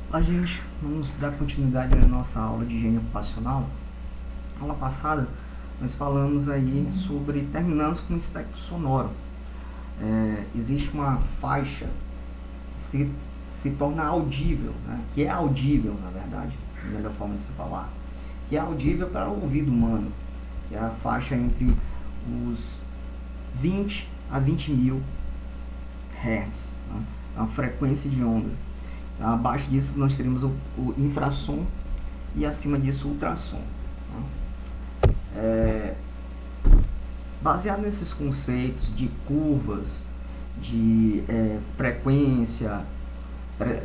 Olá, gente, vamos dar continuidade na nossa aula de higiene ocupacional. Na aula passada, nós falamos aí sobre, terminamos com o espectro sonoro. Existe uma faixa que se torna audível, né? Que é audível, na verdade, a melhor forma de se falar, que é audível para o ouvido humano, que é a faixa entre os 20 a 20 mil Hz, né? É uma frequência de onda. Abaixo disso nós teremos o infrassom e acima disso o ultrassom. Baseado nesses conceitos de curvas, de frequência,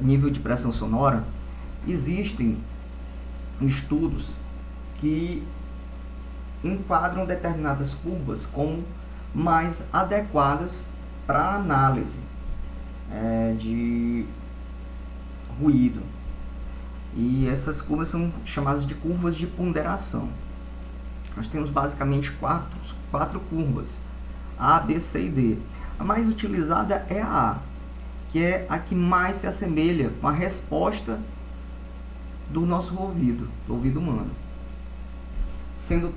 nível de pressão sonora, existem estudos que enquadram determinadas curvas como mais adequadas para análise de ruído. E essas curvas são chamadas de curvas de ponderação. Nós temos basicamente quatro curvas, A, B, C e D. A mais utilizada é a A, que é a que mais se assemelha com a resposta do nosso ouvido, do ouvido humano, sendo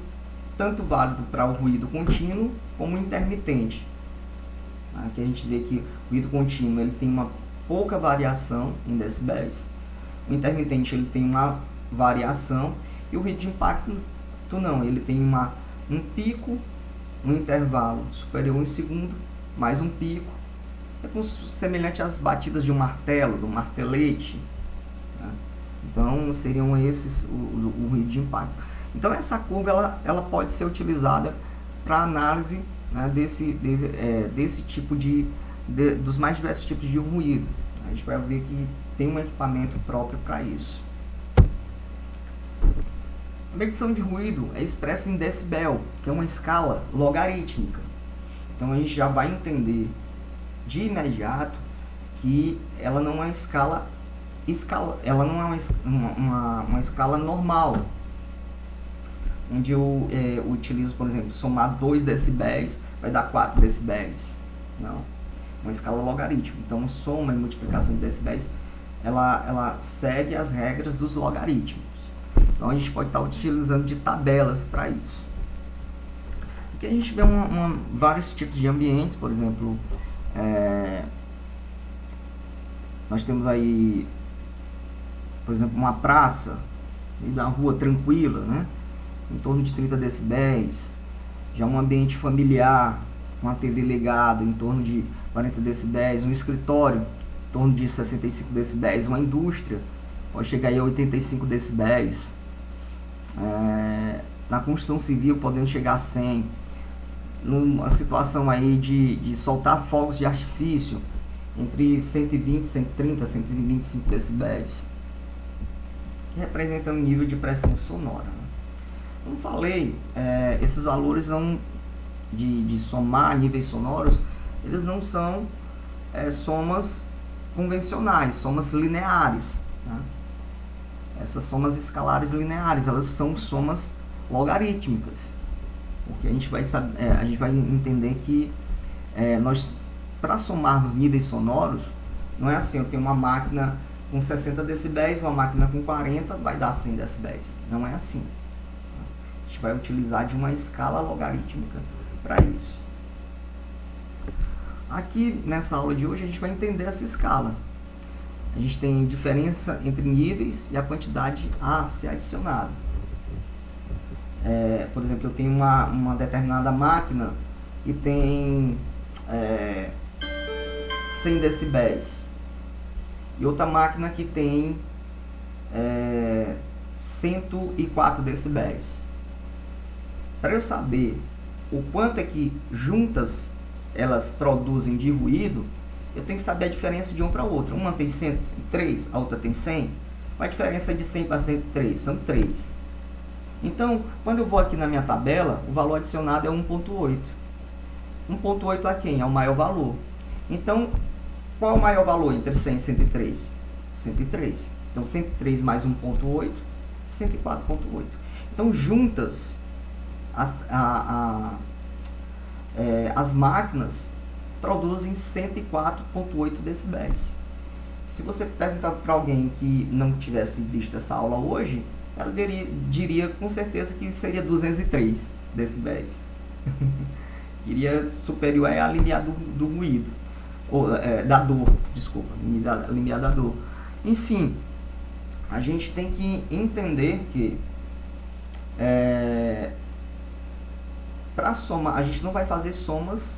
tanto válido para o ruído contínuo como intermitente. Aqui a gente vê que o ruído contínuo ele tem uma pouca variação em decibéis, o intermitente ele tem uma variação e o ruído de impacto não, ele tem um pico, um intervalo superior a 1 segundo, mais um pico, semelhante às batidas de um martelo, do martelete, né? Então seriam esses o ruído de impacto. Então essa curva ela pode ser utilizada para análise, né, desse tipo dos mais diversos tipos de ruído. A gente vai ver que tem um equipamento próprio para isso. A medição de ruído é expressa em decibel, que é uma escala logarítmica. Então a gente já vai entender de imediato que ela não é ela não é uma escala normal, onde eu utilizo, por exemplo, somar 2 decibéis vai dar 4 decibéis. Não, uma escala logarítmica. Então, soma e multiplicação de decibéis, ela segue as regras dos logaritmos. Então, a gente pode estar utilizando de tabelas para isso. Aqui a gente vê vários tipos de ambientes, por exemplo, nós temos aí, por exemplo, uma praça, da rua tranquila, né? Em torno de 30 decibéis. Já um ambiente familiar, com a TV ligada, em torno de 40 decibéis. Um escritório, em torno de 65 decibéis. Uma indústria, pode chegar aí a 85 decibéis. Na construção civil, podendo chegar a 100. Numa situação aí de soltar fogos de artifício, entre 120, 130, 125 decibéis. Que representa um nível de pressão sonora. Como falei, esses valores de somar níveis sonoros, eles não são somas convencionais, somas lineares, né? Essas somas escalares lineares, elas são somas logarítmicas, porque a gente vai entender que nós, para somarmos níveis sonoros, não é assim, eu tenho uma máquina com 60 decibéis, uma máquina com 40, vai dar 100 decibéis, não é assim. A gente vai utilizar de uma escala logarítmica para isso. Aqui nessa aula de hoje a gente vai entender essa escala. A gente tem diferença entre níveis e a quantidade a ser adicionada. Por exemplo, eu tenho uma determinada máquina que tem 100 decibéis e outra máquina que tem 104 decibéis. Para eu saber o quanto é que juntas elas produzem de ruído, eu tenho que saber a diferença de um para o outro. Uma tem 103, a outra tem 100. Qual a diferença de 100 para 103? São 3. Então, quando eu vou aqui na minha tabela, o valor adicionado é 1.8. 1.8 a quem? É o maior valor. Então, qual é o maior valor entre 100 e 103? 103. Então, 103 mais 1.8, 104.8. Então, juntas, as máquinas produzem 104.8 decibéis. Se você perguntar para alguém que não tivesse visto essa aula hoje, ela diria com certeza que seria 203 decibéis. Iria superior a limiar do ruído, ou da dor, desculpa, limiar da dor. Enfim, a gente tem que entender que para somar, a gente não vai fazer somas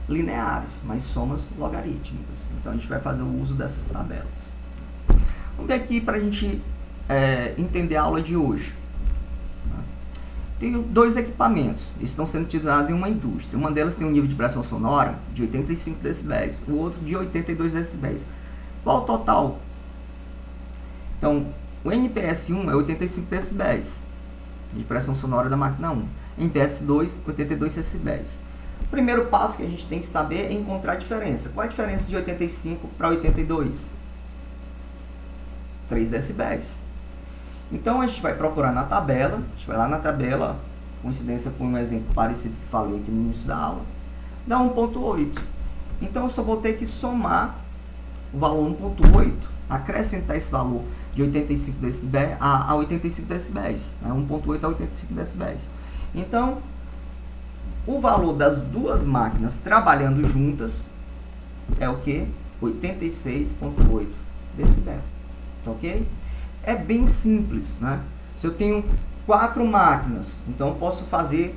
lineares, mas somas logarítmicas. Então a gente vai fazer o uso dessas tabelas. Vamos ver aqui para a gente entender a aula de hoje. Tenho dois equipamentos, estão sendo utilizados em uma indústria. Uma delas tem um nível de pressão sonora de 85 decibéis, o outro de 82 decibéis. Qual o total? Então, o NPS1 é 85 decibéis de pressão sonora da máquina 1. NPS2, 82 decibéis. O primeiro passo que a gente tem que saber é encontrar a diferença. Qual é a diferença de 85 para 82? 3 decibéis. Então, a gente vai procurar na tabela, a gente vai lá na tabela, coincidência com um exemplo parecido que falei aqui no início da aula, dá 1.8. Então, eu só vou ter que somar o valor 1.8, acrescentar esse valor de 85 decibéis a 85 decibéis, 1.8 a 85 decibéis. Então, o valor das duas máquinas trabalhando juntas é o que? 86.8 decibéis, tá ok? É bem simples, né? Se eu tenho 4 máquinas, então eu posso fazer,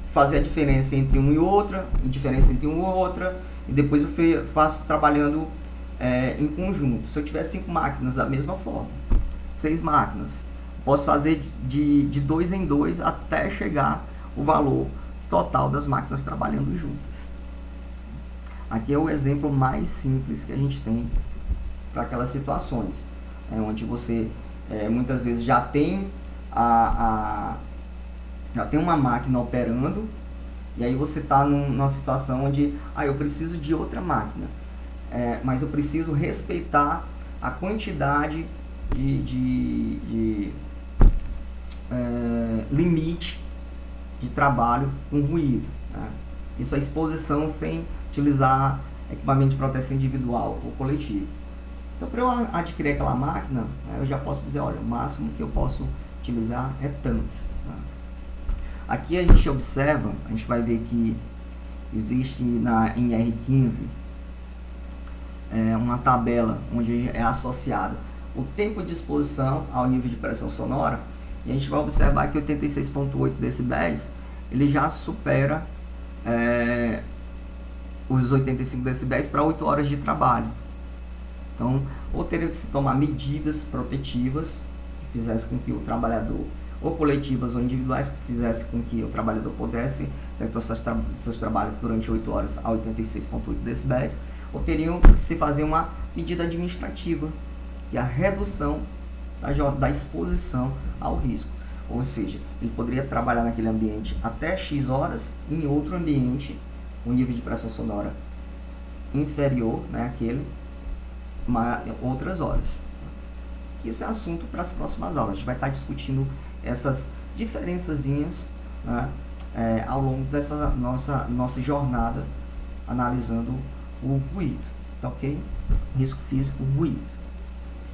fazer a diferença entre uma e outra, a diferença entre uma e outra, e depois eu faço trabalhando em conjunto. Se eu tiver 5 máquinas da mesma forma, 6 máquinas, posso fazer de 2 em 2 até chegar o valor total das máquinas trabalhando juntas. Aqui é o exemplo mais simples que a gente tem para aquelas situações, onde você muitas vezes já tem uma máquina operando, e aí você está numa situação onde eu preciso de outra máquina, mas eu preciso respeitar a quantidade de limite de trabalho com ruído, né? Isso é exposição sem utilizar equipamento de proteção individual ou coletivo. Então, para eu adquirir aquela máquina, eu já posso dizer, olha, o máximo que eu posso utilizar é tanto. Né? Aqui a gente observa, a gente vai ver que existe em R15 uma tabela onde é associado o tempo de exposição ao nível de pressão sonora, e a gente vai observar que 86.8 decibéis ele já supera os 85 decibéis para 8 horas de trabalho. Então, ou teria que se tomar medidas protetivas que fizesse com que o trabalhador, ou coletivas ou individuais, que fizesse com que o trabalhador pudesse executar seus trabalhos durante 8 horas a 86.8 decibéis, ou teriam que se fazer uma medida administrativa, que é a redução da exposição ao risco. Ou seja, ele poderia trabalhar naquele ambiente até X horas, em outro ambiente, um nível de pressão sonora inferior, àquele, outras horas. Isso é assunto para as próximas aulas. A gente vai estar discutindo essas diferençazinhas, né, ao longo dessa nossa jornada, analisando o ruído, tá ok? Risco físico, ruído.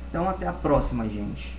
Então, até a próxima, gente.